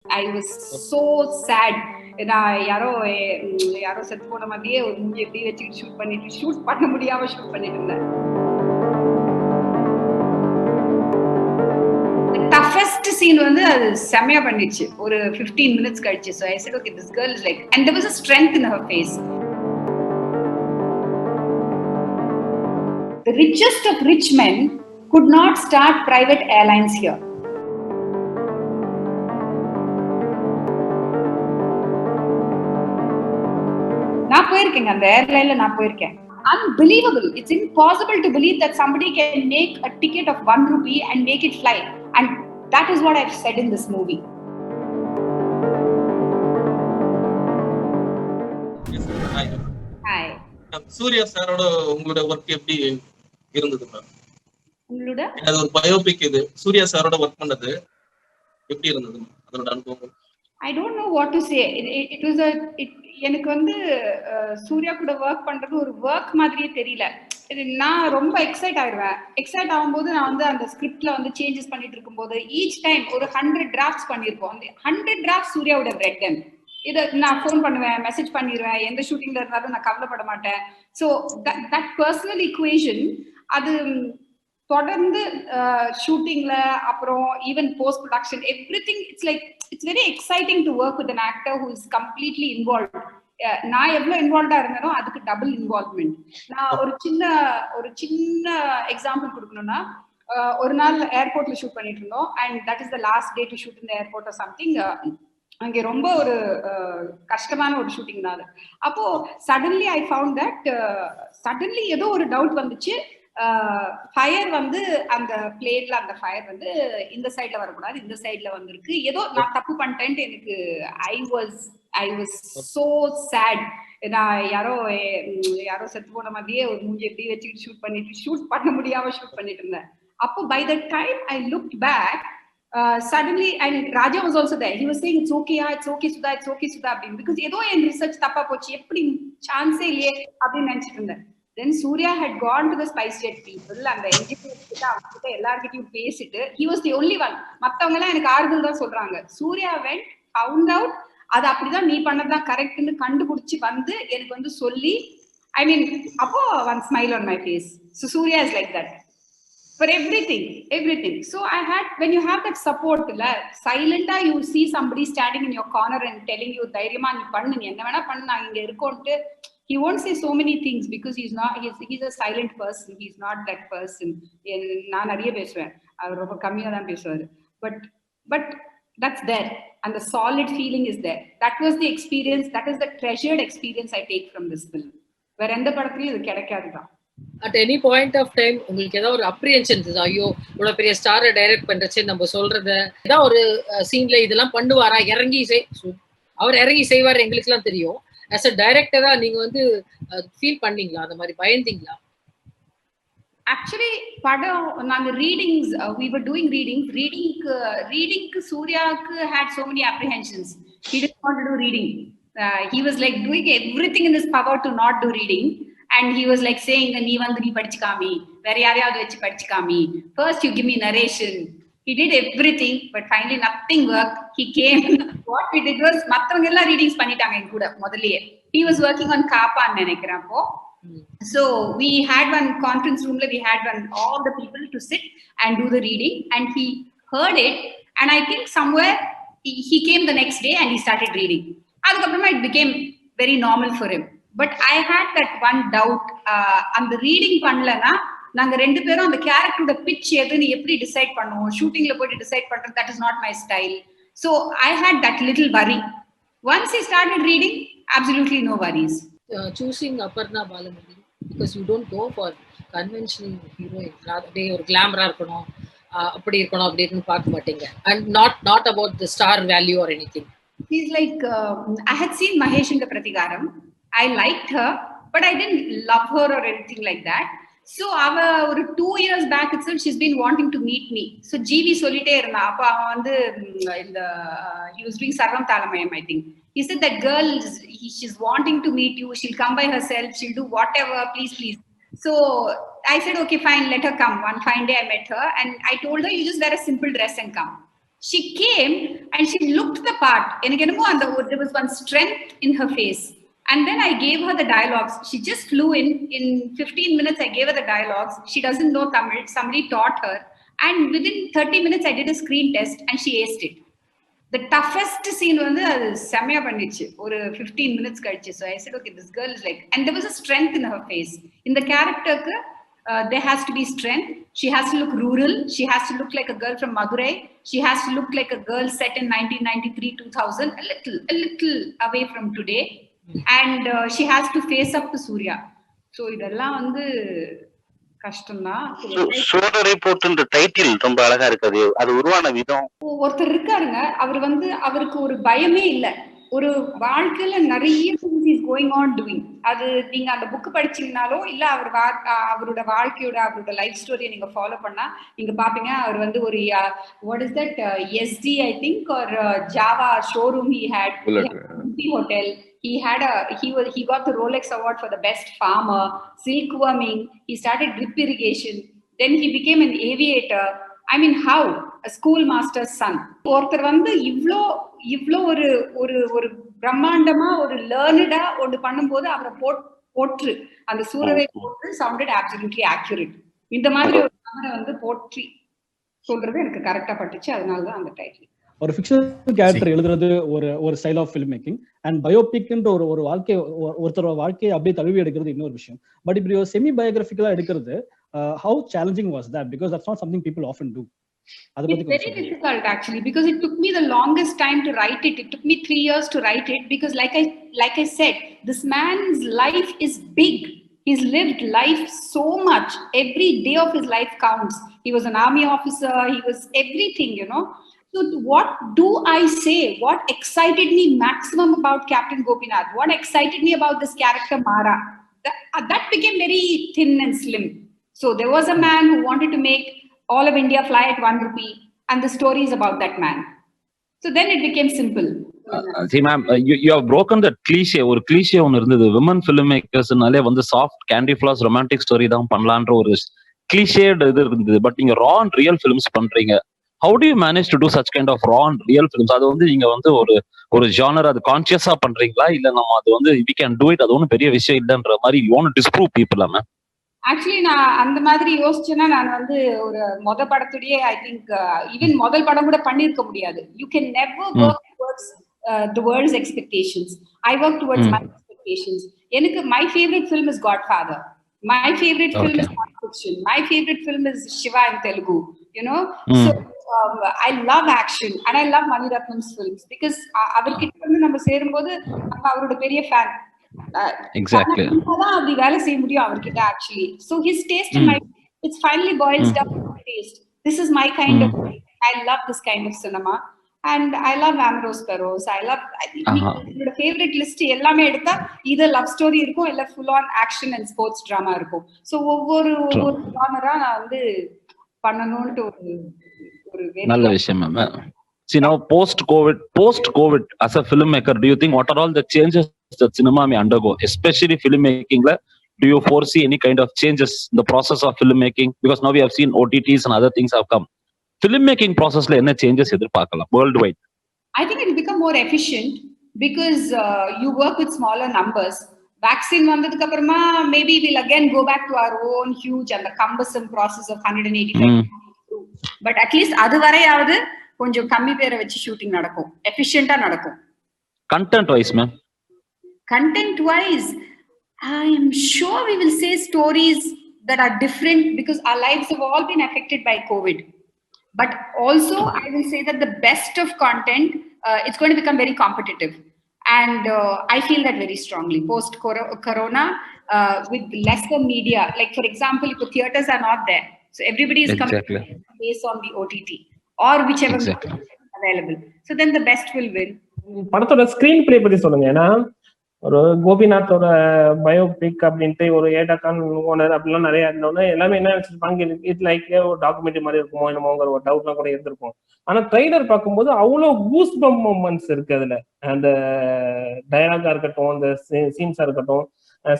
I was so sad. நான் யாரோ செத்து போன மாதிரியே ஒரு மூஞ்சி எப்படி வச்சுக்கிட்டு ஷூட் பண்ண முடியாம ஷூட் பண்ணிட்டு இருந்தேன். Toughest scene வந்து அது செமையா பண்ணிச்சு ஒரு 15 minutes கழிச்சு. So I said, okay, this girl is like, and there was a strength in her face. The richest of rich men could not start private airlines here. நான் போயிருக்கேன் அந்த ஏர்லைன்ல, நான் போயிருக்கேன். Unbelievable. It's impossible to believe that somebody can make a ticket of 1 rupee and make it fly. And that is what I've said in this movie. Hi. Suriya சாரோட உங்களோட work எப்படி இருந்தது ma'am? உங்களோட அது ஒரு பயோபிக், இது சூர்யா சாரோட work பண்ணது எப்படி இருந்தது அதோட அனுபவம்? I don't know what to say. It was எனக்கு வந்து சூர்யா கூட ஒர்க் பண்றது ஒரு ஒர்க் மாதிரியே தெரியல. நான் ரொம்ப எக்ஸைட் ஆயிடுவேன். எக்ஸைட் ஆகும்போது நான் வந்து அந்த ஸ்கிரிப்ட்ல வந்து சேஞ்சஸ் பண்ணிட்டு இருக்கும்போது ஈச் டைம் ஒரு 100 டிராஃப்ட்ஸ் பண்ணிருப்போம். அந்த 100 drafts Surya would have read them. இதை நான் ஃபோன் பண்ணுவேன், மெசேஜ் பண்ணிடுவேன், எந்த ஷூட்டிங்ல இருந்தாலும் நான் கவலைப்பட மாட்டேன். ஸோ தட் பர்சனல் ஈக்குவேஷன் அது தொடர்ந்து ஷூட்டிங்ல அப்புறம் even post production everything it's very exciting to work with an actor who is completely involved. நான் எவ்வளவு இன்வால்வ்டா இருந்தேனோ அதுக்கு டபுள் இன்வால்வ்மெண்ட். நான் ஒரு சின்ன எக்ஸாம்பிள் கொடுக்கணும்னா, ஒரு நாள் ஏர்போர்ட்ல ஷூட் பண்ணிட்டு இருந்தோம் and that is the last day to shoot in the airport or something. அங்கே ரொம்ப ஒரு கஷ்டமான ஒரு ஷூட்டிங் தான். அப்போ suddenly I found that suddenly ஏதோ ஒரு டவுட் வந்துச்சு. ஃபயர் வந்து அந்த பிளேன்ல அந்த ஃபயர் வந்து இந்த சைட்ல வரக்கூடாது, இந்த சைட்ல வந்திருக்கு, ஏதோ நான் தப்பு பண்ணிட்டேன்ட்டு எனக்கு ஐ வாஸ் சோ சேட். நான் யாரோ செத்து போன மாதிரியே ஒரு மூஞ்சி எப்படி வச்சுக்கிட்டு ஷூட் பண்ண முடியாம ஷூட் பண்ணிட்டு இருந்தேன். அப்போ by that time I looked back suddenly, and Raja was also there. He was saying it's okay Sudha, it's okay Sudha அப்படின்னு, because ஏதோ என் ரிசர்ச் தப்பா போச்சு, எப்படி சான்ஸே இல்லையே அப்படின்னு நினைச்சிட்டு இருந்தேன். Then Suriya had gone to the SpiceJet people, அந்த engineers கிட்ட அவங்ககிட்ட எல்லார்கிட்டயும் பேசிட்டு, he was the only one. மத்தவங்க எல்லாம் எனக்கு ஆறுதல் தான் சொல்றாங்க. Suriya went, found out, அது அப்படிதான் நீ பண்ணதான் கரெக்ட்னு கண்டுபிடிச்சு வந்து எனக்கு வந்து சொல்லி, I mean, அப்போ one smile on my face. So Suriya is like that for everything. So I had, when you have that support, silenta you see somebody standing in your corner and telling you தைரியமா நீ பண்ணு, நீ என்ன வேணா பண்ணு, நான் இங்க இருக்கோன்ட்டு. He won't say so many things because he's a silent person. He's not that person. நான் நிறைய பேசுவேன், அவர் ரொம்ப கம்மியா தான் பேசுவாரு. But that's there, and the solid feeling is there. That was the experience, that is the treasured experience I take from this film. வேற எந்த படத்துலயும் இது கிடைக்காதுதான். At any point of time உங்களுக்கு ஏதாவது ஒரு அப்ரிஹென்ஷன் இருந்ததா? ஐயோ இவ்வளவு பெரிய ஸ்டாரை டைரக்ட் பண்றச்சு நம்ம சொல்றத ஏதாவது ஒரு சீன்ல இதெல்லாம் பண்ணுவாரா, அவர் இறங்கி செய்வார், எங்களுக்கு எல்லாம் தெரியும். as a டைரக்டரா நீங்க வந்து ஃபீல் பண்ணீங்களா, அந்த மாதிரி பயந்தீங்களா? Actually படம் நாங்க readings, we were doing reading சூர்யாக்கு had so many apprehensions. He didn't want to do reading. He was like doing everything in his power to not do reading. And he was like saying, நீ வந்து நீ படிச்சு காமி, வேற யாரையாவது வச்சு படிச்சு காமி, first you give me narration. He did everything, but finally nothing worked. He came, what we did was, மத்தவங்க எல்லாம் ரீடிங்ஸ் பண்ணிட்டாங்க என் கூட முதல்லயே. He was working on காப்பான்னு நினைக்கிறேன் அப்போ. So we had one conference room, we had all the people to sit and do the reading, and he heard it, and I think somewhere he came the next day and he started reading. அதுக்கப்புறமா it became very normal for him. But I had that one doubt. அந்த reading பண்ணலன்னா நாங்க ரெண்டு பேரும் அந்த கேரக்டரோட pitch எதுன்னு எப்படி டிசைட் பண்ணுவோம், ஷூட்டிங்ல போயிட்டு டிசைட் பண்றது, that is not my style. So I had that little worry. Once he started reading, absolutely no worries. Choosing Aparna Balamurali, because you don't go for conventional heroine. They ஒரு கிளாமரா இருக்கணும், அப்படி இருக்கணும் அப்படின்னு பார்க்க மாட்டீங்க. And not about the star value or anything. He's like, I had seen Mahesh in the Prathigaram. I liked her, but I didn't love her or anything like that. So ஒரு 2 years back itself she's been wanting to meet me. So GV சொல்லிட்டே இருந்தா. அப்ப அவன் வந்து இந்த he was doing Sarvam Thalamayam, I think. He said that girl, she's wanting to meet you, she'll come by herself, she'll do whatever, please. So I said okay fine, let her come. One fine day I met her and I told her, you just wear a simple dress and come. She came and she looked the part. There was one strength in her face. And then I gave her the dialogues. She just flew in. In 15 minutes, I gave her the dialogues. She doesn't know Tamil. Somebody taught her. And within 30 minutes, I did a screen test and she aced it. The toughest scene was Samya Pandichi, or 15 minutes. So I said, okay, this girl is like, and there was a strength in her face. In the character, there has to be strength. She has to look rural. She has to look like a girl from Madurai. She has to look like a girl set in 1993, 2000, a little away from today. And she has to face up to Suriya. So இதெல்லாம் கஷ்டம்தான். சூரரை போற்றுன்ற title ரொம்ப அழகா இருக்குது. அது உருவான விதம். ஒருத்தர் இருக்காருங்க, அவருக்கு ஒரு பயமே இல்ல. ஒரு வாழ்க்கையில நிறைய things is going on doing. அது நீங்க அந்த புக் படிச்சீங்கனாலோ இல்ல அவரோட வாழ்க்கையோட அவரோட லைஃப் ஸ்டோரியை நீங்க ஃபாலோ பண்ணா நீங்க பாப்பீங்க. அவர் ஒரு what is that SD I think or Java showroom he had hotel. He got the Rolex award for the best farmer, silkworming. He started drip irrigation. Then he became an aviator. I mean, how? A schoolmaster's son. ஒருத்தர் இவ்ளோ ஒரு பிரம்மாண்டமா ஒரு லேர்னடா ஒன்று பண்ணும்போது அவரை போற்று அந்த சூரரை போற்று சவுண்டட் அப்சல்யூட்லி ஆக்யூரேட். இந்த மாதிரி ஒரு நபரை போற்றி சொல்றது எனக்கு கரெக்டா பட்டுச்சு. அதனாலதான் அந்த டைட்டில். ஒரு ஃபிக்ஷனல் கேரக்டர் எழுதுறது ஒரு style of film making, and பயோபிக்ன்ற ஒரு வாழ்க்கை ஒருத்தரோட வாழ்க்கையை அப்படியே தழுவி எடுக்கிறது இன்னொரு விஷயம். பட் இப்படி ஒரு செமி பயோகிராபிக்கலா எடுக்கிறது how challenging was that? Because that's not something people often do. It's very difficult actually, because it took me the longest time to write it. It took me 3 years to write it because like I said, this man's life is big. He's lived life so much. Every day of his life counts. He was an army officer. He was everything, So what do I say? What excited me maximum about Captain Gopinath? What excited me about this character Mara? That became very thin and slim. So there was a man who wanted to make all of India fly at 1 rupee, and the story is about that man. So then it became simple. See, ma'am, you have broken that cliche. Or cliche on irundhathu, women filmmakers naale soft candy floss romantic story dhaan pannalandra or cliched idu irundhathu. But inga raw and real films pandringa. How do you manage to do such kind of raw and real films? Adu neenga ஒரு genre அது கான்ஷியஸா பண்றீங்களா இல்ல நம்ம அது we can do it அது ஒன்னும் பெரிய விஷயம் இல்லன்ற மாதிரி you want to disprove people ma'am? Actually நான் அந்த மாதிரி யோசிச்சேன்னா நான் ஒரு படத்துடைய ஐ திங்க் ஈவன் முதல் படம் கூட பண்ணிருக்க முடியாது. You can never work towards the world's expectations. I work towards my expectations. எனக்கு my favourite film is Godfather. My favorite film is non-fiction. My favorite film is Shiva in Telugu. So I love action and I love Mani Ratnam's films because avarkitta நம்ம சேரும்போது நம்ம அவரோட பெரிய fan. Exactly. அப்படி வேலை செய்ய முடியும் அவர்கிட்ட actually. So his taste and my it finally boils down to my taste. This is my kind of I love this kind of cinema and I love Amorous Perros. I love என்னோட favourite list எல்லாமே எடுத்தா இது love story இருக்கும் இல்ல full on action and sports drama இருக்கும். So ஒவ்வொரு ஜானரா நான் பண்ணணும்னு ஒரு நல்ல விஷயம் ma'am. See now post-COVID as a filmmaker, do you think what are all the changes that cinema may undergo, especially filmmaking? Do you foresee any kind of changes in the process of filmmaking? Because now we have seen OTTs and other things have come. Filmmaking process la enna changes edirpaakalam worldwide? I think it will become more efficient because you work with smaller numbers. Vaccine vandadukku apparama maybe we'll again go back to our own huge and the cumbersome process of 185. But at least adu varayavadhu கொஞ்சம் கம்மி பேரை வச்சு shooting நடக்கும், எஃபிஷியன்ட்டா நடக்கும். Content wise ma'am? Content wise, I am sure we will say stories that are different because our lives have all been affected by COVID. But also I will say that the best of content, it's going to become very competitive. And I feel that very strongly. Post Corona, with lesser media, like for example, if the theaters are not there, so everybody is coming based on the OTT. Or whichever available. So then the best will win. படத்தோட screen play பத்தி சொல்லுங்க. ஏன்னா ஒரு கோபிநாத்தோட biopic அப்படின்ட்டு ஒரு ஏடாக்கான் owner அப்படிலாம் நிறைய இருந்தோம்னா எல்லாமே என்ன வச்சிருப்பாங்க, இட் லைக் ஒரு டாக்குமெண்ட்ரி மாதிரி இருக்குமோ என்னமோங்கிற ஒரு டவுட்லாம் கூட இருந்திருக்கும். ஆனா ட்ரெய்லர் பார்க்கும்போது அவ்வளவு கூஸ் பம்ப் மொமெண்ட்ஸ் இருக்கு அதுல. அந்த டயலாகா இருக்கட்டும், அந்த சீன்ஸா இருக்கட்டும்,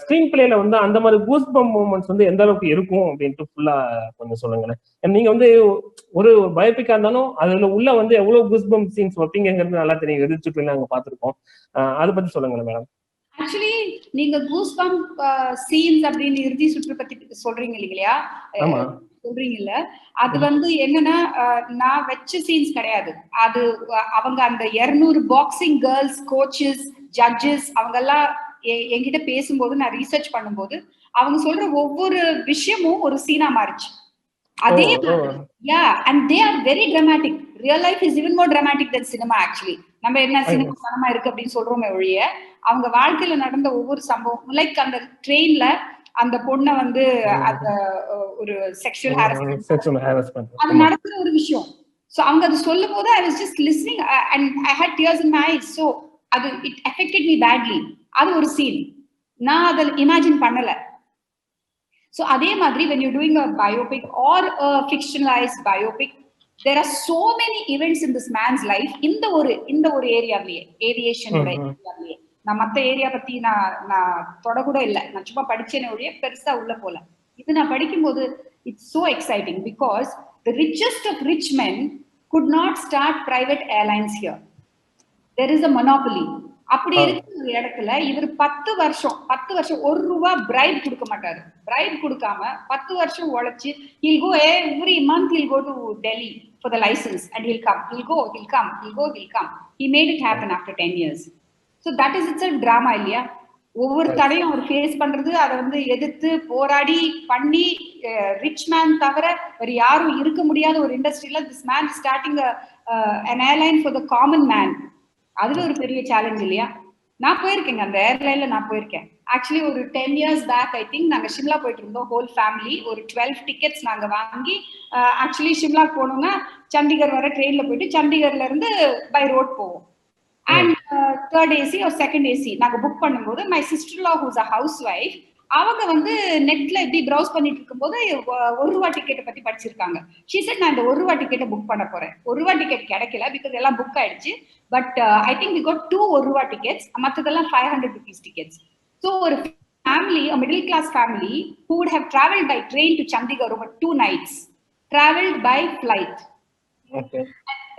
ஸ்கிரீன் பிளேல அந்த மாதிரி கூஸ் பம்ப் மூமெண்ட்ஸ் எந்த அளவுக்கு இருக்கும் அப்படின்ட்டு ஃபுல்லா கொஞ்சம் சொல்லுங்களேன். நீங்க ஒரு பயோபிக்கா இருந்தாலும் அதுல உள்ள வந்து எவ்வளவு கூஸ்பம் சீன்ஸ் வைப்பீங்கிறது நல்லா தெரியும். எதிர்ச்சுட்டு நாங்க பாத்திருக்கோம். அதை பத்தி சொல்லுங்க மேடம். ஆக்சுவலி நீங்க கூஸ் பம்ப் சீன்ஸ் அப்படின்னு இறுதி சுற்று பத்தி சொல்றீங்க இல்லையா, சொல்றீங்கல்ல, அது வந்து என்னன்னா நான் வச்ச சீன்ஸ் கிடையாது. அது அவங்க அந்த 200 பாக்ஸிங் கேர்ள்ஸ் கோச்சஸ் ஜட்ஜஸ் அவங்க எல்லாம் என்கிட்ட பேசும்போது நான் ரீசர்ச் பண்ணும்போது அவங்க சொல்ற ஒவ்வொரு விஷயமும் ஒரு சீனா மாறிச்சு. அதே and they are very dramatic. Real life is even more dramatic than cinema actually. நம்ம என்ன சினிமா இருக்கு அப்படின்னு சொல்றோமே ஒழிய அவங்க வாழ்க்கையில நடந்த ஒவ்வொரு சம்பவம், லைக் அந்த ட்ரெயின்ல அந்த பொண்ணை வந்து அந்த ஒரு செக்ஷுவல் ஹாரஸ்மென்ட் அது நடக்கிற ஒரு விஷயம். சோ அவங்க அது சொல்லும் போது I was just listening and I had tears in my eyes. So அது it affected me badly. அது ஒரு சீன் நான் அதை இமேஜின் பண்ணல. So அதே மாதிரி when you're doing a biopic or a fictionalized biopic, there are so many events in this man's life இந்த ஒரு ஏரியாவிலேயே, ஏவியேஷன் ஏரியாவிலேயே. நான் மத்த ஏரியா பத்தி நான் தொடக்கூட இல்லை, நான் சும்மா படிச்சேனே ஒழிய பெருசா உள்ள போல. இது நான் படிக்கும்போது it's so exciting because the richest of rich men could not start private airlines here. There is a monopoly. அப்படி இருக்கிற இடத்துல இவர் 10 வருஷம் ₹1 பிரைப் கொடுக்க மாட்டாரு. பிரைப் கொடுக்காம 10 வருஷம் உழைச்சு he'll go every month, he'll go to Delhi for the license and he'll come. He made it happen after 10 years. So that is itself drama இல்லையா? ஒவ்வொரு தடையும் அவர் ஃபேஸ் பண்றது, அதை வந்து எதிர்த்து போராடி பண்ணி ரிச் மேன் தவிர வேற யாரும் இருக்க முடியாத ஒரு இண்டஸ்ட்ரியில this man starting an airline for the common man. அதுல ஒரு பெரிய சேலஞ்ச் இல்லையா? நான் போயிருக்கேங்க அந்த ஏர்லைன்ல, நான் போயிருக்கேன். ஆக்சுவலி ஒரு 10 years பேக் ஐ திங்க் நாங்க ஷிம்லா போயிட்டு இருந்தோம் ஹோல் ஃபேமிலி. ஒரு 12 டிக்கெட்ஸ் நாங்க வாங்கி ஆக்சுவலி ஷிம்லா போனோம்னா சண்டிகர் வர ட்ரெயின்ல போயிட்டு சண்டிகர்ல இருந்து பை ரோட் போவோம். அண்ட் தேர்ட் ஏசி ஒரு செகண்ட் ஏசி நாங்க புக் பண்ணும்போது மை சிஸ்டர்-in-law who's a housewife, அவங்க வந்து நெட்ல எப்படி ப்ரௌஸ் பண்ணிட்டு இருக்கும்போது ₹1 டிக்கெட்டை பத்தி படிச்சிருக்காங்க. ஷீ செட் நான் இந்த ₹1 டிக்கெட்டை புக் பண்ண போறேன். ₹1 டிக்கெட் கிடைக்கல பிகாஸ் எல்லாம் புக் ஆயிடுச்சு. But I think we got 2 ₹1 tickets, மற்றதெல்லாம் ₹500 டிக்கெட்ஸ். ஸோ ஒரு family, middle class family who would have traveled by train to Chandigarh over 2 nights traveled by flight. Okay.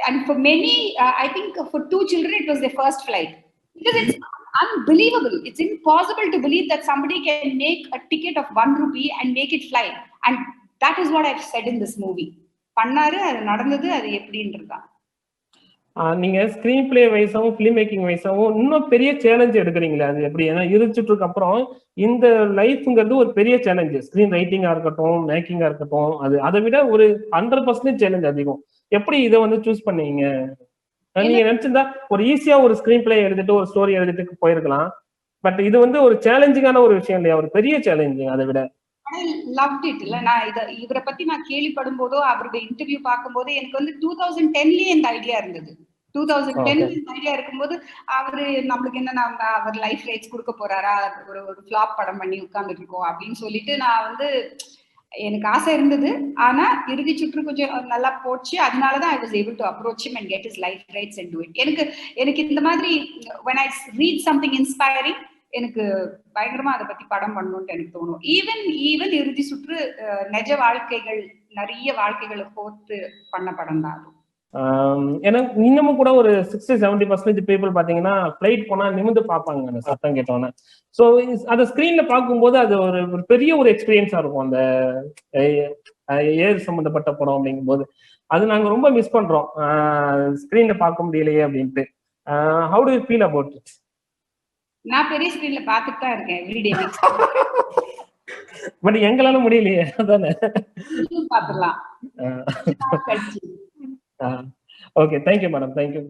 And for many, I think for 2 children it was their first flight. Because it's unbelievable. It's impossible to believe that somebody can make a ticket of ₹1 and make it fly. And that is what I've said in this movie. பண்ணாரு, அது நடந்தது, அது எப்படின்றதா. நீங்க screen play வைஸாவும் film making வைஸாவும் இன்னும் பெரிய challenge எடுக்கிறீங்களா? அது எப்படி? ஏன்னா இருந்துட்டு அப்புறம் இந்த லைஃப்ங்கிறது ஒரு பெரிய சேலஞ்சு. ஸ்கிரீன் ரைட்டிங்கா இருக்கட்டும், மேக்கிங்கா இருக்கட்டும், அது அதை விட ஒரு 100% சேலஞ்ச் அதிகம். எப்படி இதை வந்து சூஸ் பண்ணீங்க? நீங்க நினைச்சிருந்தா ஒரு ஈஸியா ஒரு ஸ்கிரீன் பிளே எழுதிட்டு ஒரு ஸ்டோரி எழுதிட்டு போயிருக்கலாம். பட் இது வந்து ஒரு சேலஞ்சிங்கான ஒரு விஷயம் இல்லையா? ஒரு பெரிய சேலஞ்சு. அதை விட loved it இல்ல. நான் இவரை பத்தி நான் கேள்விப்படும் போதோ அவருடைய இன்டர்வியூ பார்க்கும்போது எனக்கு வந்து 2010லயே இந்த ஐடியா இருந்தது. 2010 ஐடியா இருக்கும்போது அவரு நம்மளுக்கு என்ன அவர் லைஃப் ரைட்ஸ் கொடுக்க போறாரா, ஒரு ஃபிளாப் படம் பண்ணி உட்கார்ந்துட்டு இருக்கோம் அப்படின்னு சொல்லிட்டு நான் வந்து எனக்கு ஆசை இருந்தது. ஆனா இறுதி சுற்று கொஞ்சம் நல்லா போச்சு. அதனாலதான் I was able to approach him and get his life rights and do it. எனக்கு இந்த மாதிரி when I read something inspiring, எனக்கு பயங்கரமா அதை பத்தி படம் பண்ணணும்னு எனக்கு தோணும். ஈவன் இறுதி சுற்று நிஜ வாழ்க்கைகள், நிறைய வாழ்க்கைகளை கோர்த்து பண்ண படம் தான் அது. ஏன்னா இன்னமும் கூட ஒரு 60-70% பீப்புள் பாத்தீங்கன்னா பிளைட் போனா நிமிந்து பார்ப்பாங்க அந்த சத்தம் கேட்டோன்னே. ஸோ அதை ஸ்கிரீன்ல பார்க்கும்போது அது ஒரு பெரிய ஒரு எக்ஸ்பீரியன்ஸா இருக்கும். அந்த ஏர் சம்பந்தப்பட்ட படம் அப்படிங்கும் போது அது நாங்க ரொம்ப மிஸ் பண்றோம், ஸ்கிரீன்ல பார்க்க முடியலையே அப்படின்ட்டு. How to you feel about it? நான் பெரிய ஸ்கிரீன்ல பார்த்துட்டு தான் இருக்கேன் எவ்ரிடே. பட் எங்களால முடியலையே, அதானே பார்த்துடலாம். Okay, thank you madam, thank you.